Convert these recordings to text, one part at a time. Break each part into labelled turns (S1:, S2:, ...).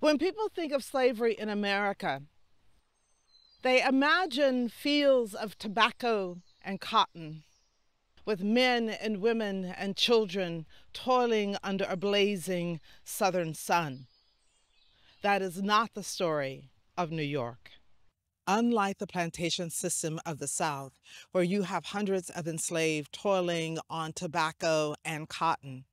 S1: When people think of slavery in America, they imagine fields of tobacco and cotton, with men and women and children toiling under a blazing southern sun. That is not the story of New York. Unlike the plantation system of the South, where you have hundreds of enslaved toiling on tobacco and cotton,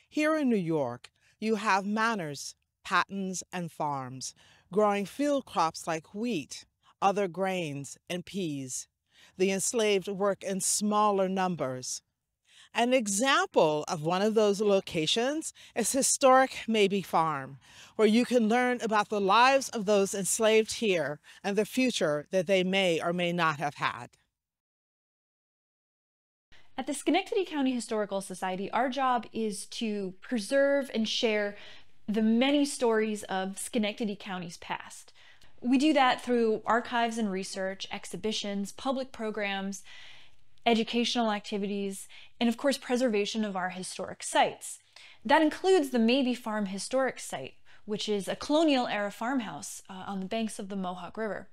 S1: here in New York, you have manors, pattens, and farms, growing field crops like wheat, other grains, and peas. The enslaved work in smaller numbers. An example of one of those locations is historic Mabee Farm, where you can learn about the lives of those enslaved here and the future that they may or may not have had.
S2: At the Schenectady County Historical Society, our job is to preserve and share the many stories of Schenectady County's past. We do that through archives and research, exhibitions, public programs, educational activities, and of course preservation of our historic sites. That includes the Mabee Farm Historic Site, which is a colonial era farmhouse on the banks of the Mohawk River.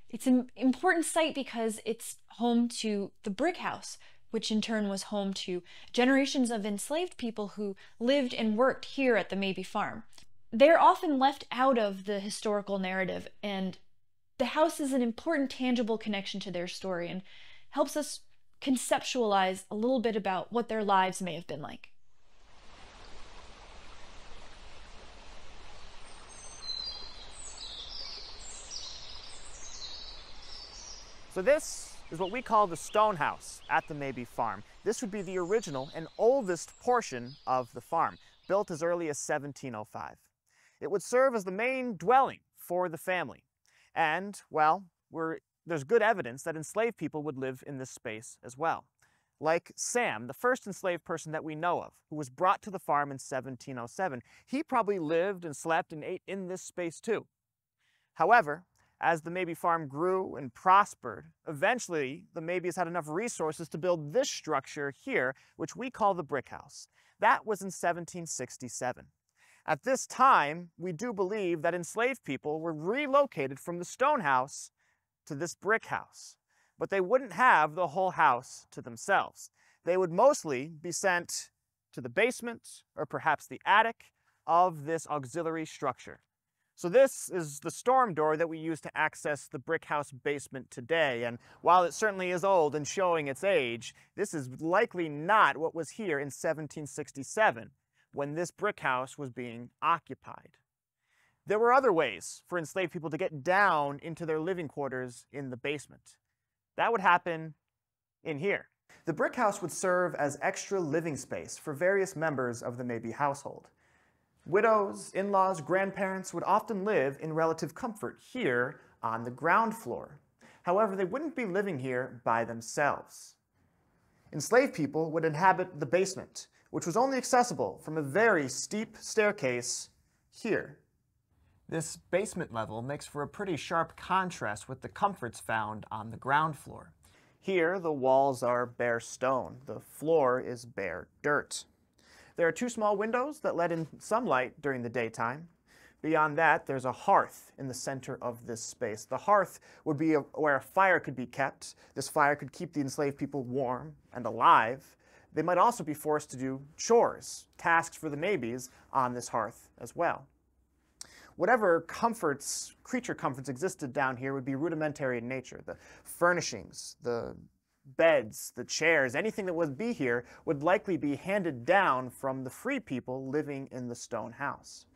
S2: It's an important site because it's home to the brick house, which in turn was home to generations of enslaved people who lived and worked here at the Mabee Farm. They're often left out of the historical narrative, and the house is an important tangible connection to their story and helps us conceptualize a little bit about what their lives may have been like.
S3: So this is what we call the stone house at the Mabee Farm. This would be the original and oldest portion of the farm, built as early as 1705. It would serve as the main dwelling for the family. And, well, there's good evidence that enslaved people would live in this space as well. Like Sam, the first enslaved person that we know of, who was brought to the farm in 1707. He probably lived and slept and ate in this space too. However, as the Mabee Farm grew and prospered, eventually the Mabees had enough resources to build this structure here, which we call the brick house. That was in 1767. At this time, we do believe that enslaved people were relocated from the stone house to this brick house. But they wouldn't have the whole house to themselves. They would mostly be sent to the basement or perhaps the attic of this auxiliary structure. So this is the storm door that we use to access the brick house basement today. And while it certainly is old and showing its age, this is likely not what was here in 1767 when this brick house was being occupied. There were other ways for enslaved people to get down into their living quarters in the basement. That would happen in here. The brick house would serve as extra living space for various members of the Mabee household. Widows, in-laws, grandparents would often live in relative comfort here on the ground floor. However, they wouldn't be living here by themselves. Enslaved people would inhabit the basement, which was only accessible from a very steep staircase here. This basement level makes for a pretty sharp contrast with the comforts found on the ground floor. Here, the walls are bare stone. The floor is bare dirt. There are two small windows that let in some light during the daytime. Beyond that, there's a hearth in the center of this space. The hearth would be where a fire could be kept. This fire could keep the enslaved people warm and alive. They might also be forced to do chores, tasks for the Mabees on this hearth as well. Whatever comforts, creature comforts existed down here would be rudimentary in nature. The furnishings, the beds, the chairs, anything that would be here would likely be handed down from the free people living in the stone house.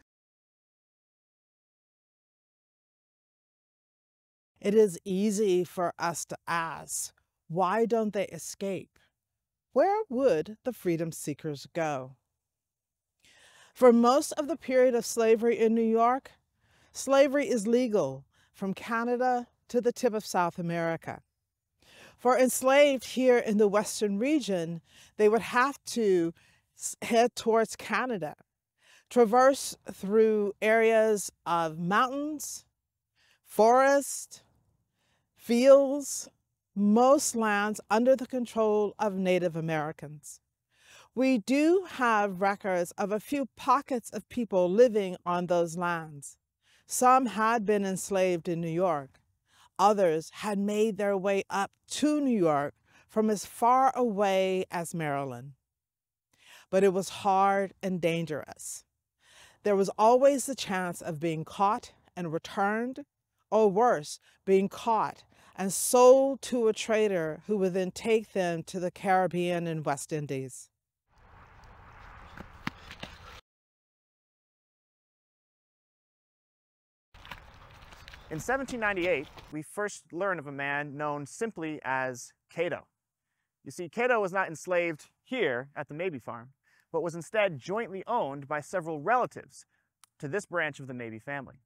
S1: It is easy for us to ask, why don't they escape? Where would the freedom seekers go? For most of the period of slavery in New York, slavery is legal from Canada to the tip of South America. For enslaved here in the Western region, they would have to head towards Canada, traverse through areas of mountains, forest, fields, most lands under the control of Native Americans. We do have records of a few pockets of people living on those lands. Some had been enslaved in New York. Others had made their way up to New York from as far away as Maryland. But it was hard and dangerous. There was always the chance of being caught and returned, or worse, being caught and sold to a trader who would then take them to the Caribbean and West Indies.
S3: In 1798, we first learn of a man known simply as Cato. You see, Cato was not enslaved here at the Mabee farm, but was instead jointly owned by several relatives to this branch of the Mabee family.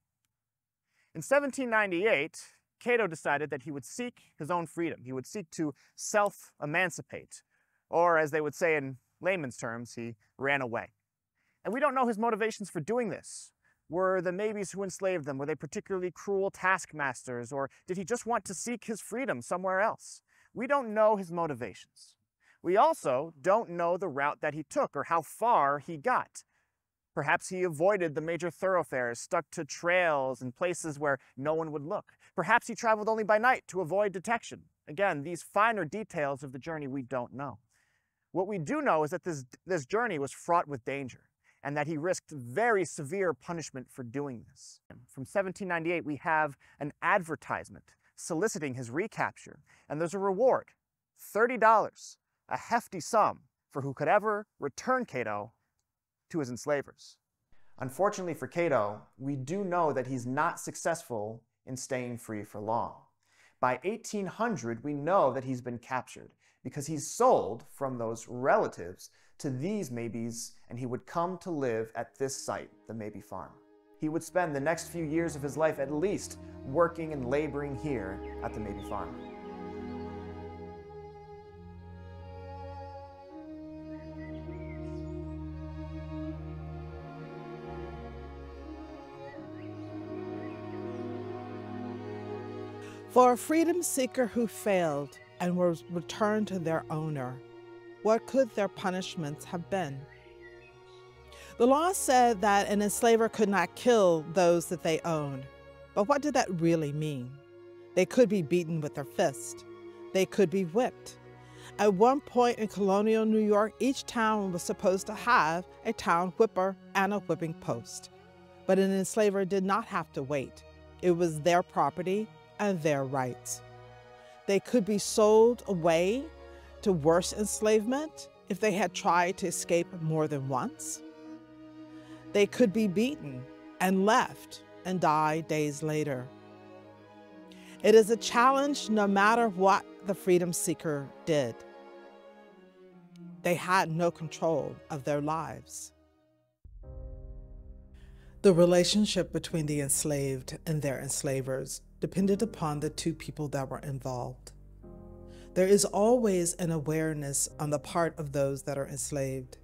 S3: In 1798, Cato decided that he would seek his own freedom. He would seek to self-emancipate, or as they would say in layman's terms, he ran away. And we don't know his motivations for doing this. Were the Mabees who enslaved them, were they particularly cruel taskmasters, or did he just want to seek his freedom somewhere else? We don't know his motivations. We also don't know the route that he took or how far he got. Perhaps he avoided the major thoroughfares, stuck to trails and places where no one would look. Perhaps he traveled only by night to avoid detection. Again, these finer details of the journey we don't know. What we do know is that this journey was fraught with danger, and that he risked very severe punishment for doing this. From 1798, we have an advertisement soliciting his recapture, and there's a reward, $30, a hefty sum for who could ever return Cato to his enslavers. Unfortunately for Cato, we do know that he's not successful in staying free for long. By 1800, we know that he's been captured because he's sold from those relatives to these Mabees, and he would come to live at this site, the Mabee farm. He would spend the next few years of his life at least working and laboring here at the Mabee farm.
S1: For a freedom seeker who failed and was returned to their owner, what could their punishments have been? The law said that an enslaver could not kill those that they owned. But what did that really mean? They could be beaten with their fist. They could be whipped. At one point in colonial New York, each town was supposed to have a town whipper and a whipping post. But an enslaver did not have to wait. It was their property and their rights. They could be sold away to worse enslavement if they had tried to escape more than once. They could be beaten and left and die days later. It is a challenge no matter what the freedom seeker did. They had no control of their lives. The relationship between the enslaved and their enslavers depended upon the two people that were involved. There is always an awareness on the part of those that are enslaved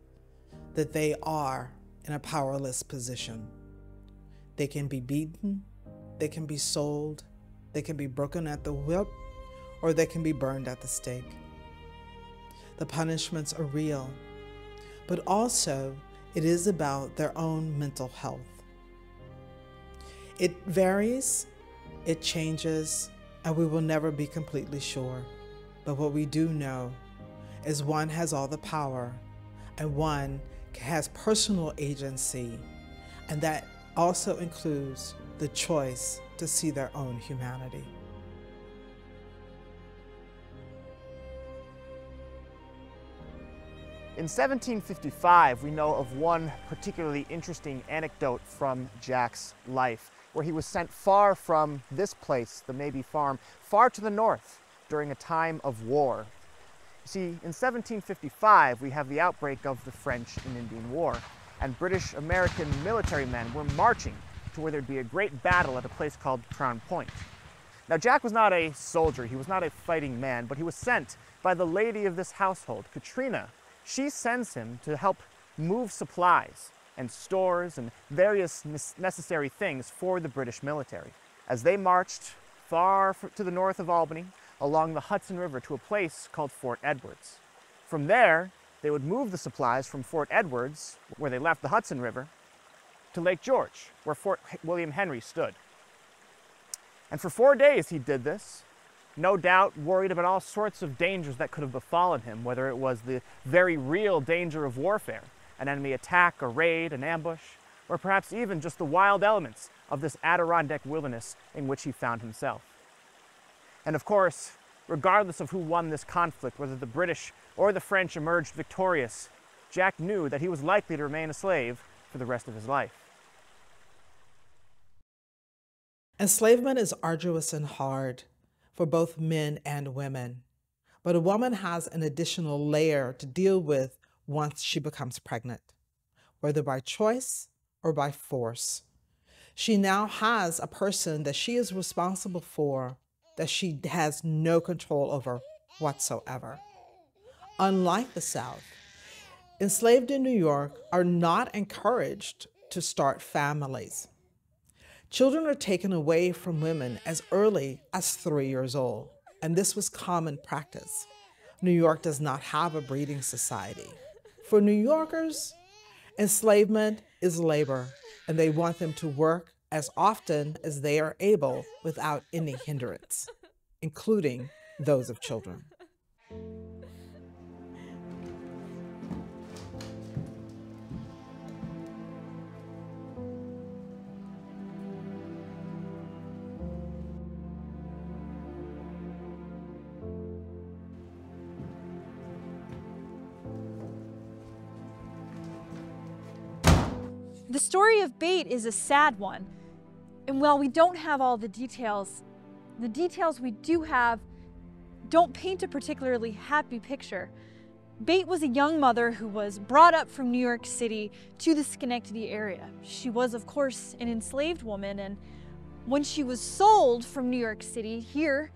S1: that they are in a powerless position. They can be beaten, they can be sold, they can be broken at the whip, or they can be burned at the stake. The punishments are real, but also it is about their own mental health. It varies, it changes, and we will never be completely sure. But what we do know is one has all the power and one has personal agency, and that also includes the choice to see their own humanity.
S3: In 1755, we know of one particularly interesting anecdote from Jack's life, where he was sent far from this place, the Mabee farm, far to the north during a time of war. You see, in 1755, we have the outbreak of the French and Indian War, and British-American military men were marching to where there'd be a great battle at a place called Crown Point. Now, Jack was not a soldier, he was not a fighting man, but he was sent by the lady of this household, Katrina. She sends him to help move supplies and stores and various necessary things for the British military. As they marched far to the north of Albany, along the Hudson River to a place called Fort Edwards. From there, they would move the supplies from Fort Edwards, where they left the Hudson River, to Lake George, where Fort William Henry stood. And for 4 days he did this, no doubt worried about all sorts of dangers that could have befallen him, whether it was the very real danger of warfare, an enemy attack, a raid, an ambush, or perhaps even just the wild elements of this Adirondack wilderness in which he found himself. And of course, regardless of who won this conflict, whether the British or the French emerged victorious, Jack knew that he was likely to remain a slave for the rest of his life.
S1: Enslavement is arduous and hard for both men and women, but a woman has an additional layer to deal with once she becomes pregnant, whether by choice or by force. She now has a person that she is responsible for that she has no control over whatsoever. Unlike the South, enslaved in New York are not encouraged to start families. Children are taken away from women as early as 3 years old, and this was common practice. New York does not have a breeding society. For New Yorkers, enslavement is labor, and they want them to work as often as they are able without any hindrance, including those of children.
S2: The story of Bate is a sad one, and while we don't have all the details we do have don't paint a particularly happy picture. Bate was a young mother who was brought up from New York City to the Schenectady area. She was, of course, an enslaved woman, and when she was sold from New York City here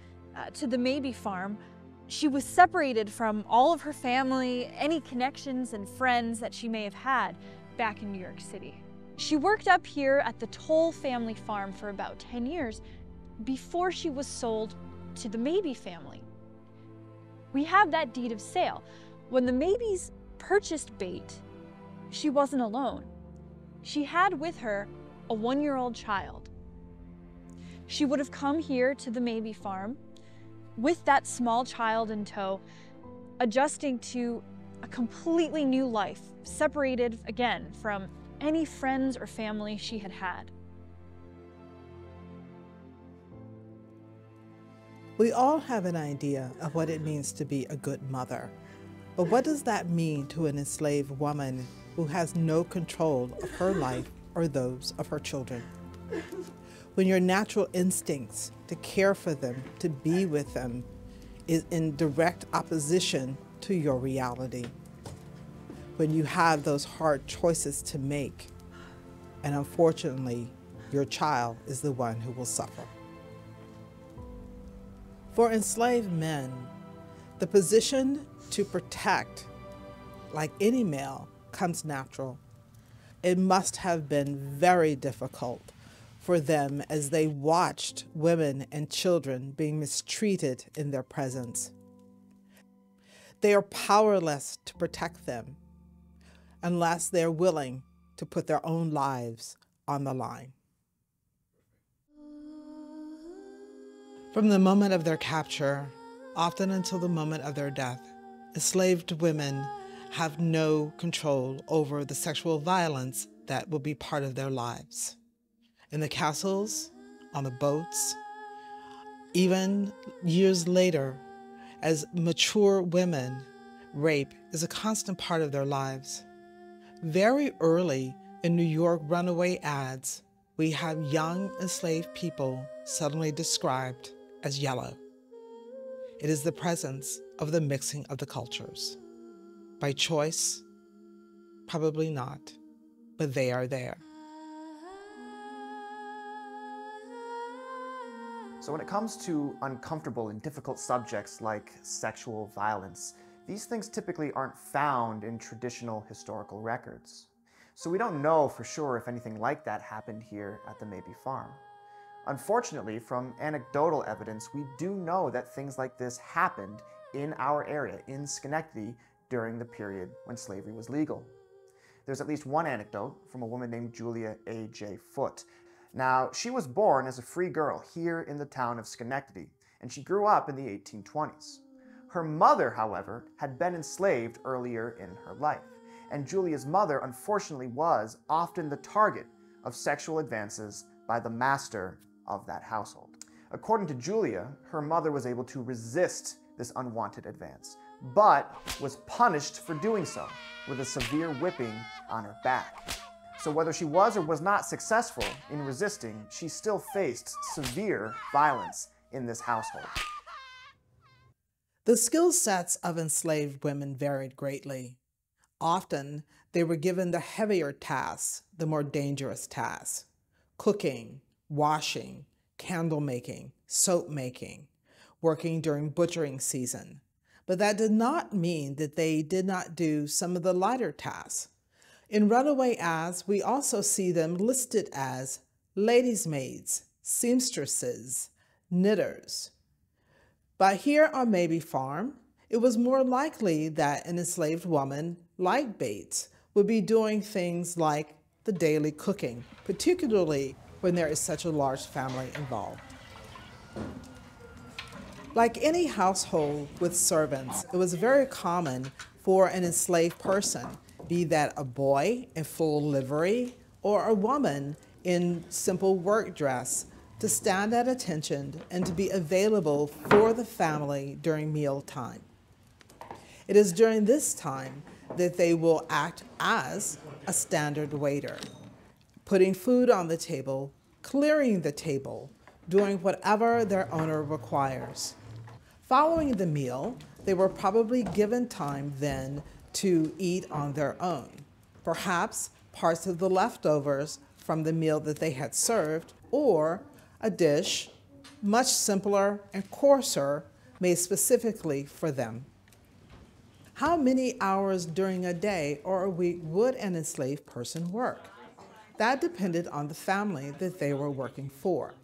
S2: to the Mabee farm, she was separated from all of her family, any connections and friends that she may have had back in New York City. She worked up here at the Toll family farm for about 10 years before she was sold to the Mabee family. We have that deed of sale. When the Mabees purchased Bate, she wasn't alone. She had with her a 1-year-old child. She would have come here to the Mabee farm with that small child in tow, adjusting to a completely new life, separated again from any friends or family she had had.
S1: We all have an idea of what it means to be a good mother, but what does that mean to an enslaved woman who has no control of her life or those of her children? When your natural instincts to care for them, to be with them, is in direct opposition to your reality. When you have those hard choices to make, and unfortunately, your child is the one who will suffer. For enslaved men, the position to protect, like any male, comes natural. It must have been very difficult for them as they watched women and children being mistreated in their presence. They are powerless to protect them unless they're willing to put their own lives on the line. From the moment of their capture, often until the moment of their death, enslaved women have no control over the sexual violence that will be part of their lives. In the castles, on the boats, even years later, as mature women, rape is a constant part of their lives. Very early in New York runaway ads, we have young enslaved people suddenly described as yellow. It is the presence of the mixing of the cultures. By choice? Probably not, but they are there.
S3: So when it comes to uncomfortable and difficult subjects like sexual violence, these things typically aren't found in traditional historical records. So we don't know for sure if anything like that happened here at the Mabee farm. Unfortunately, from anecdotal evidence, we do know that things like this happened in our area, in Schenectady, during the period when slavery was legal. There's at least one anecdote from a woman named Julia A.J. Foote. Now, she was born as a free girl here in the town of Schenectady, and she grew up in the 1820s. Her mother, however, had been enslaved earlier in her life, and Julia's mother, unfortunately, was often the target of sexual advances by the master of that household. According to Julia, her mother was able to resist this unwanted advance, but was punished for doing so with a severe whipping on her back. So whether she was or was not successful in resisting, she still faced severe violence in this household.
S1: The skill sets of enslaved women varied greatly. Often, they were given the heavier tasks, the more dangerous tasks: cooking, washing, candle making, soap making, working during butchering season. But that did not mean that they did not do some of the lighter tasks. In runaway ads, we also see them listed as ladies' maids, seamstresses, knitters. But here on Mabee Farm, it was more likely that an enslaved woman, like Bates, would be doing things like the daily cooking, particularly when there is such a large family involved. Like any household with servants, it was very common for an enslaved person, be that a boy in full livery or a woman in simple work dress, to stand at attention and to be available for the family during mealtime. It is during this time that they will act as a standard waiter, putting food on the table, clearing the table, doing whatever their owner requires. Following the meal, they were probably given time then to eat on their own. Perhaps parts of the leftovers from the meal that they had served, or a dish much simpler and coarser made specifically for them. How many hours during a day or a week would an enslaved person work? That depended on the family that they were working for.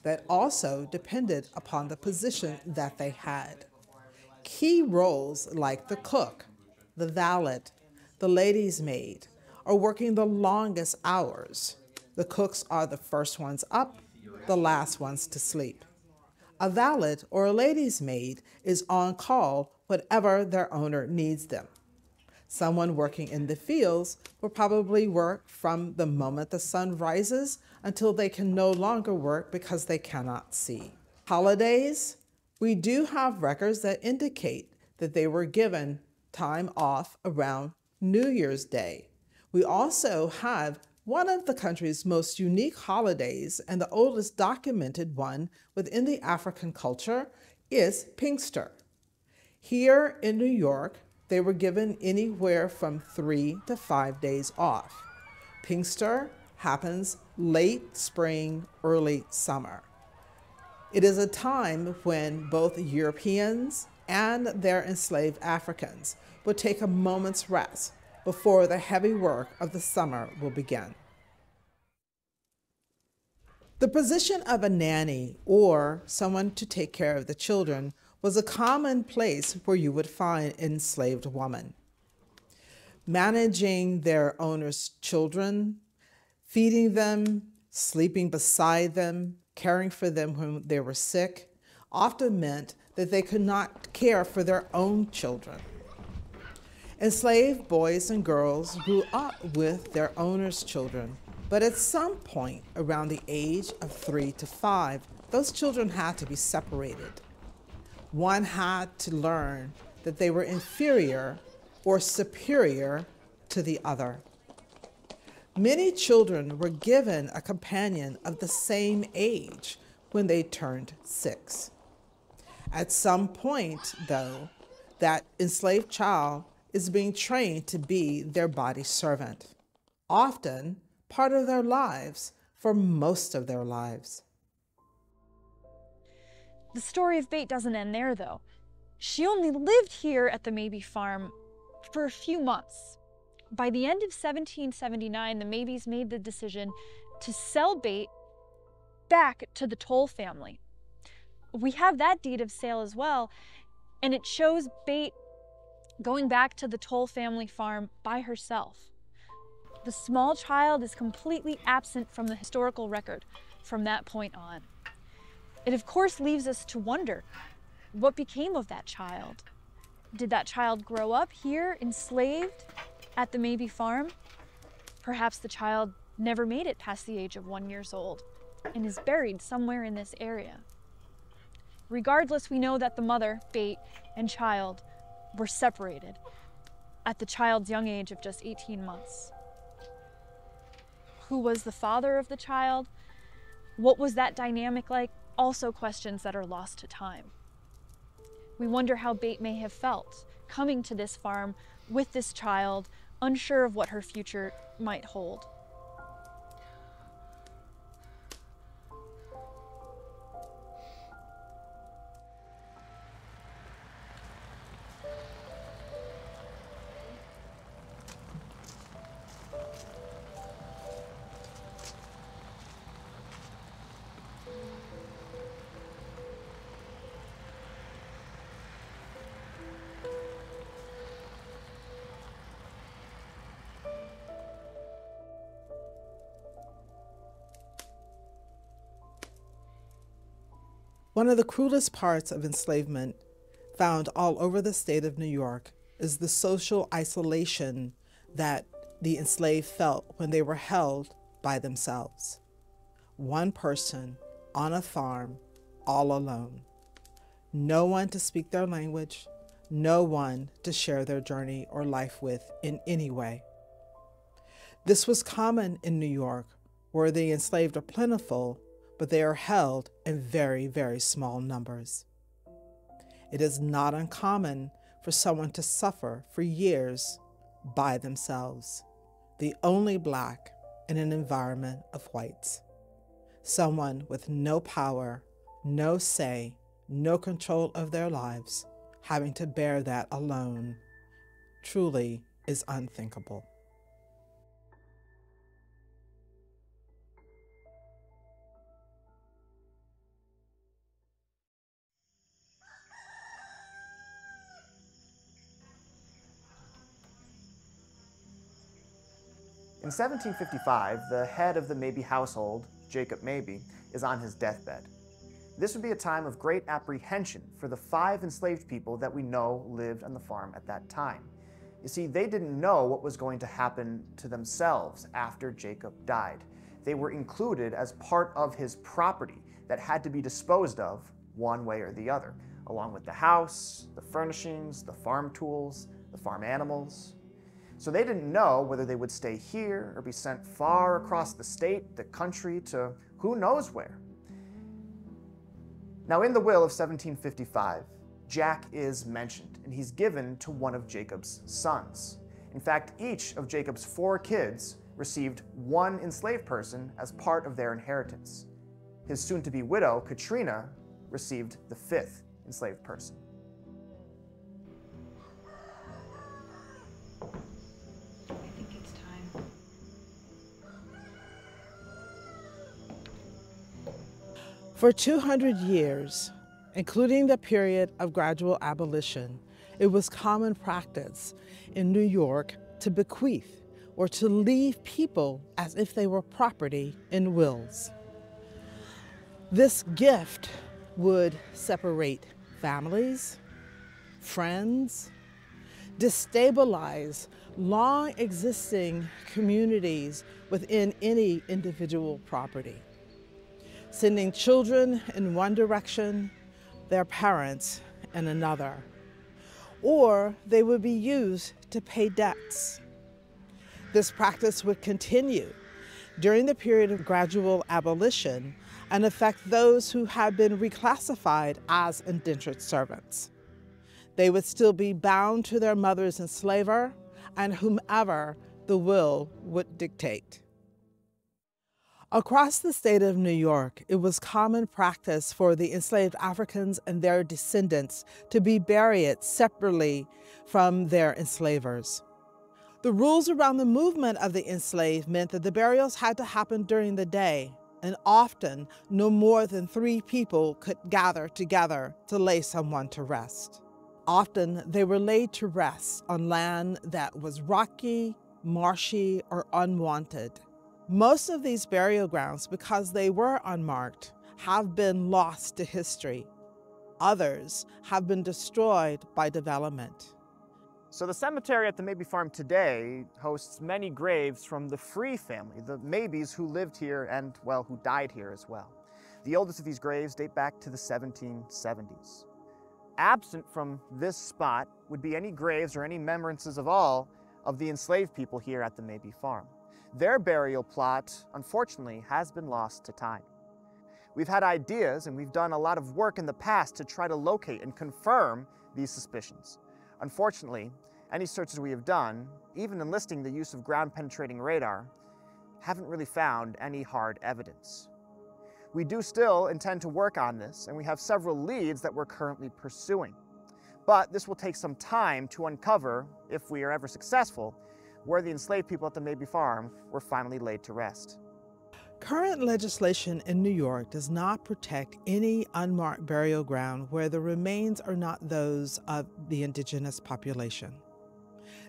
S1: That also depended upon the position that they had. Key roles like the cook, the valet, the lady's maid are working the longest hours. The cooks are the first ones up, the last ones to sleep. A valet or a lady's maid is on call whenever their owner needs them. Someone working in the fields will probably work from the moment the sun rises until they can no longer work because they cannot see. Holidays, we do have records that indicate that they were given time off around New Year's Day. We also have one of the country's most unique holidays, and the oldest documented one within the African culture, is Pinkster. Here in New York, they were given anywhere from 3 to 5 days off. Pinkster happens late spring, early summer. It is a time when both Europeans and their enslaved Africans will take a moment's rest before the heavy work of the summer will begin. The position of a nanny or someone to take care of the children was a common place where you would find an enslaved woman. Managing their owner's children, feeding them, sleeping beside them, caring for them when they were sick, often meant that they could not care for their own children. Enslaved boys and girls grew up with their owner's children, but at some point around the age of 3 to 5, those children had to be separated. One had to learn that they were inferior or superior to the other. Many children were given a companion of the same age when they turned 6. At some point, though, that enslaved child is being trained to be their body servant, often part of their lives for most of their lives.
S2: The story of Bate doesn't end there, though. She only lived here at the Mabee farm for a few months. By the end of 1779, the Mabees made the decision to sell Bate back to the Toll family. We have that deed of sale as well, and it shows Bate going back to the Toll family farm by herself. The small child is completely absent from the historical record from that point on. It of course leaves us to wonder, what became of that child? Did that child grow up here enslaved at the Mabee farm? Perhaps the child never made it past the age of 1 year old and is buried somewhere in this area. Regardless, we know that the mother, Bate, and child were separated at the child's young age of just 18 months. Who was the father of the child? What was that dynamic like? Also questions that are lost to time. We wonder how Bate may have felt coming to this farm with this child, unsure of what her future might hold.
S1: One of the cruelest parts of enslavement, found all over the state of New York, is the social isolation that the enslaved felt when they were held by themselves. One person on a farm, all alone. No one to speak their language, no one to share their journey or life with in any way. This was common in New York, where the enslaved are plentiful, but they are held in very, very small numbers. It is not uncommon for someone to suffer for years by themselves, the only Black in an environment of whites. Someone with no power, no say, no control of their lives, having to bear that alone truly is unthinkable.
S3: In 1755, the head of the Mabee household, Jacob Mabee, is on his deathbed. This would be a time of great apprehension for the 5 enslaved people that we know lived on the farm at that time. You see, they didn't know what was going to happen to themselves after Jacob died. They were included as part of his property that had to be disposed of one way or the other, along with the house, the furnishings, the farm tools, the farm animals. So they didn't know whether they would stay here or be sent far across the state, the country, to who knows where. Now, in the will of 1755, Jack is mentioned, and he's given to one of Jacob's sons. In fact, each of Jacob's 4 kids received 1 enslaved person as part of their inheritance. His soon-to-be widow, Katrina, received the 5th enslaved person.
S1: For 200 years, including the period of gradual abolition, it was common practice in New York to bequeath or to leave people as if they were property in wills. This gift would separate families, friends, destabilize long existing communities within any individual property, sending children in one direction, their parents in another, or they would be used to pay debts. This practice would continue during the period of gradual abolition and affect those who had been reclassified as indentured servants. They would still be bound to their mother's enslaver and whomever the will would dictate. Across the state of New York, it was common practice for the enslaved Africans and their descendants to be buried separately from their enslavers. The rules around the movement of the enslaved meant that the burials had to happen during the day, and often no more than 3 people could gather together to lay someone to rest. Often they were laid to rest on land that was rocky, marshy, or unwanted. Most of these burial grounds, because they were unmarked, have been lost to history. Others have been destroyed by development.
S3: So the cemetery at the Mabee Farm today hosts many graves from the Free family, the Mabees who lived here and, well, who died here as well. The oldest of these graves date back to the 1770s. Absent from this spot would be any graves or any remembrances of all of the enslaved people here at the Mabee Farm. Their burial plot, unfortunately, has been lost to time. We've had ideas and we've done a lot of work in the past to try to locate and confirm these suspicions. Unfortunately, any searches we have done, even enlisting the use of ground-penetrating radar, haven't really found any hard evidence. We do still intend to work on this, and we have several leads that we're currently pursuing. But this will take some time to uncover, if we are ever successful, where the enslaved people at the Mabee Farm were finally laid to rest.
S1: Current legislation in New York does not protect any unmarked burial ground where the remains are not those of the indigenous population.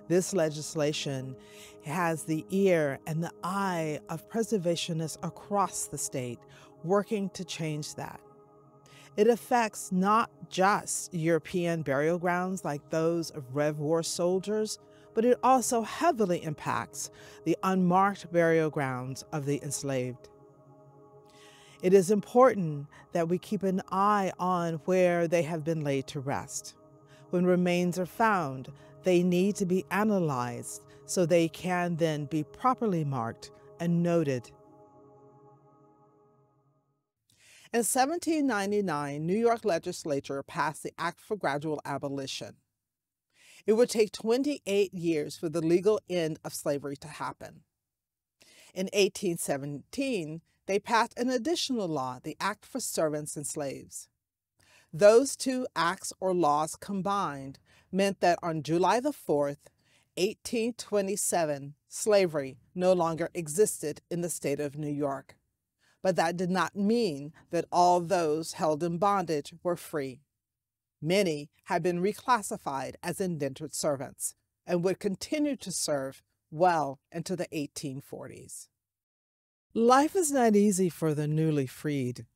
S1: This legislation has the ear and the eye of preservationists across the state working to change that. It affects not just European burial grounds like those of Rev War soldiers, but it also heavily impacts the unmarked burial grounds of the enslaved. It is important that we keep an eye on where they have been laid to rest. When remains are found, they need to be analyzed so they can then be properly marked and noted. In 1799, New York legislature passed the Act for Gradual Abolition. It would take 28 years for the legal end of slavery to happen. In 1817, they passed an additional law, the Act for Servants and Slaves. Those two acts or laws combined meant that on July the 4th, 1827, slavery no longer existed in the state of New York. But that did not mean that all those held in bondage were free. Many had been reclassified as indentured servants and would continue to serve well into the 1840s. Life is not easy for the newly freed.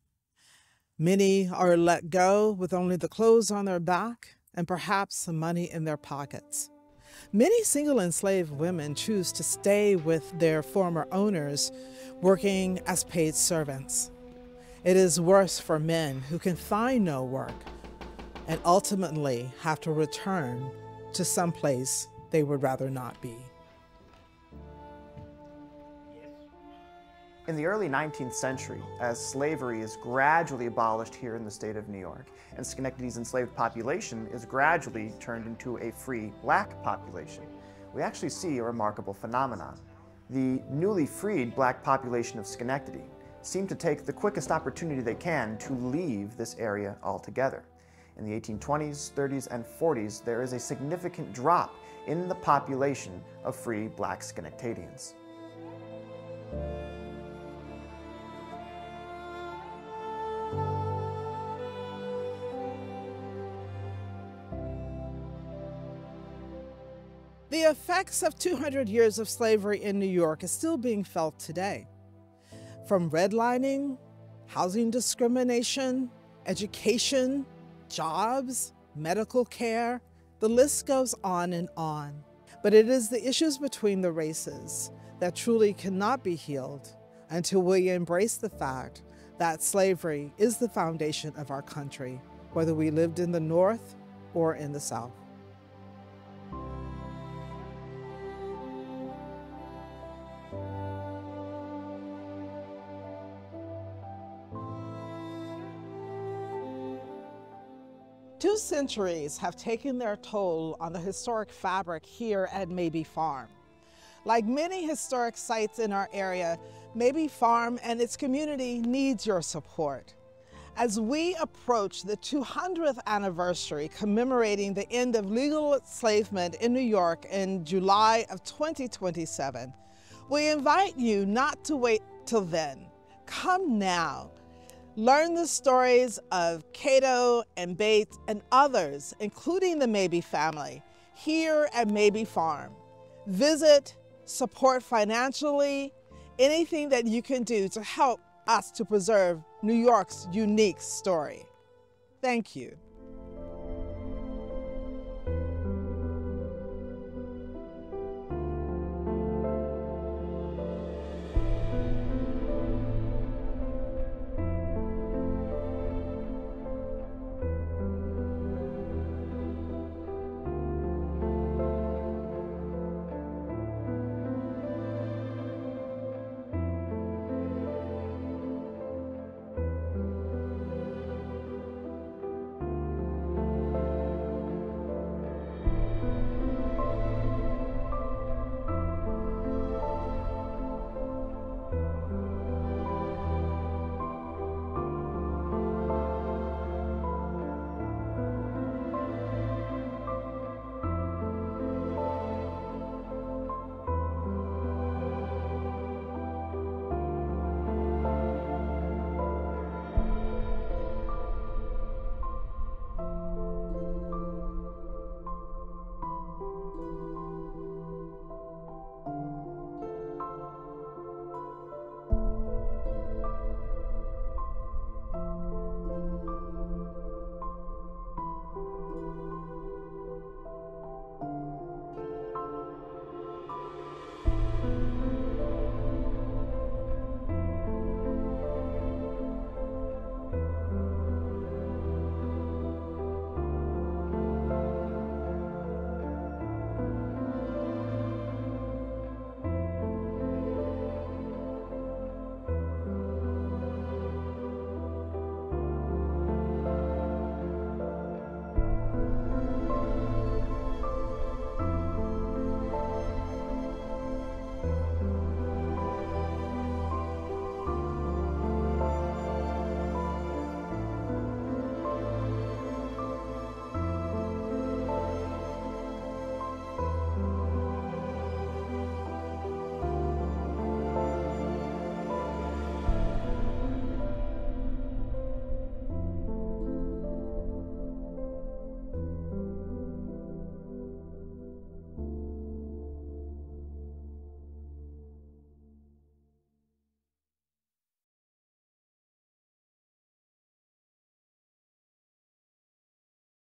S1: Many are let go with only the clothes on their back and perhaps some money in their pockets. Many single enslaved women choose to stay with their former owners, working as paid servants. It is worse for men who can find no work and ultimately have to return to some place they would rather not be.
S3: In the early 19th century, as slavery is gradually abolished here in the state of New York, and Schenectady's enslaved population is gradually turned into a free black population, we actually see a remarkable phenomenon. The newly freed black population of Schenectady seem to take the quickest opportunity they can to leave this area altogether. In the 1820s, 30s, and 40s, there is a significant drop in the population of free black Schenectadians.
S1: The effects of 200 years of slavery in New York is still being felt today. From redlining, housing discrimination, education, jobs, medical care, the list goes on and on. But it is the issues between the races that truly cannot be healed until we embrace the fact that slavery is the foundation of our country, whether we lived in the North or in the South. Two centuries have taken their toll on the historic fabric here at Mabee Farm. Like many historic sites in our area, Mabee Farm and its community needs your support. As we approach the 200th anniversary commemorating the end of legal enslavement in New York in July of 2027, we invite you not to wait till then. Come now. Learn the stories of Cato and Bates and others, including the Mabee family, here at Mabee Farm. Visit support financially, anything that you can do to help us to preserve New York's unique story. Thank you.